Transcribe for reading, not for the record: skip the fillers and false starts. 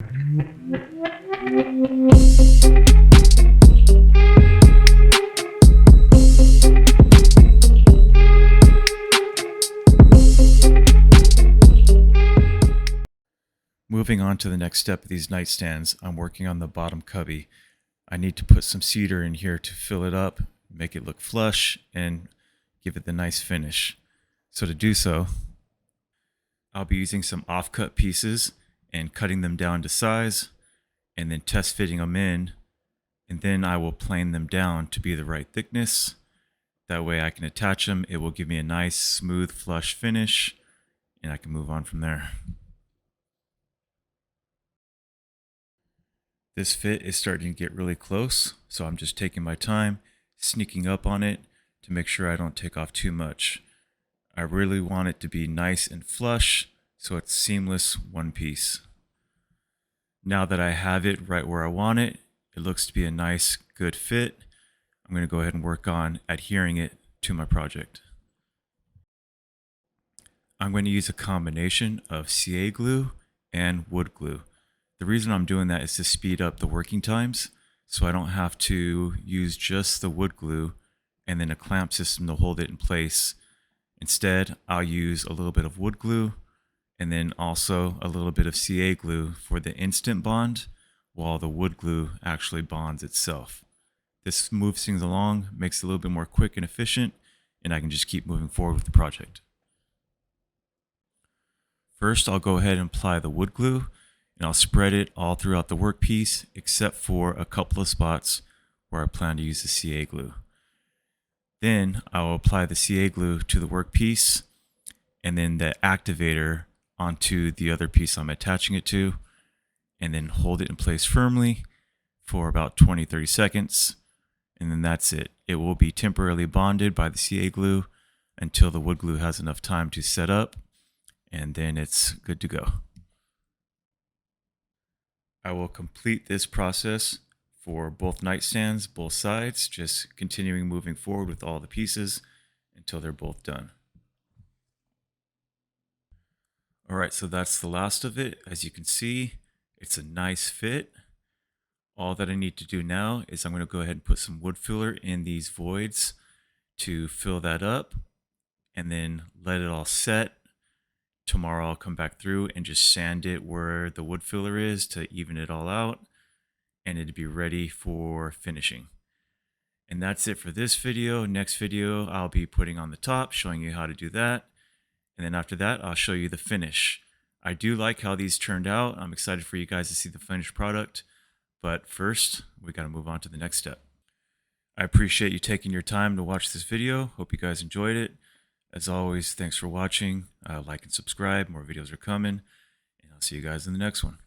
Moving on to the next step of these nightstands, I'm working on the bottom cubby. I need to put some cedar in here to fill it up, make it look flush, and give it the nice finish. So to do so, I'll be using some off-cut pieces and cutting them down to size, and then test fitting them in, and then I will plane them down to be the right thickness. That way I can attach them, it will give me a nice, smooth, flush finish, and I can move on from there. This fit is starting to get really close, so I'm just taking my time, sneaking up on it to make sure I don't take off too much. I really want it to be nice and flush, so it's seamless one piece. Now that I have it right where I want it, it looks to be a nice, good fit. I'm going to go ahead and work on adhering it to my project. I'm going to use a combination of CA glue and wood glue. The reason I'm doing that is to speed up the working times, so I don't have to use just the wood glue and then a clamp system to hold it in place. Instead, I'll use a little bit of wood glue and then also a little bit of CA glue for the instant bond, while the wood glue actually bonds itself. This moves things along, makes it a little bit more quick and efficient, and I can just keep moving forward with the project. First, I'll go ahead and apply the wood glue, and I'll spread it all throughout the workpiece except for a couple of spots where I plan to use the CA glue. Then I will apply the CA glue to the workpiece and then the activator onto the other piece I'm attaching it to, and then hold it in place firmly for about 20-30 seconds, and then that's it. It will be temporarily bonded by the CA glue until the wood glue has enough time to set up, and then it's good to go. I will complete this process for both nightstands, both sides, just continuing moving forward with all the pieces until they're both done. Alright, so that's the last of it. As you can see, it's a nice fit. All that I need to do now is I'm going to go ahead and put some wood filler in these voids to fill that up, and then let it all set. Tomorrow I'll come back through and just sand it where the wood filler is to even it all out, and it'll be ready for finishing. And that's it for this video. Next video I'll be putting on the top, showing you how to do that, and then after that I'll show you the finish. I do like how these turned out. I'm excited for you guys to see the finished product, but first we got to move on to the next step. I appreciate you taking your time to watch this video. Hope you guys enjoyed it. As always, thanks for watching. Like and subscribe. More videos are coming, and I'll see you guys in the next one.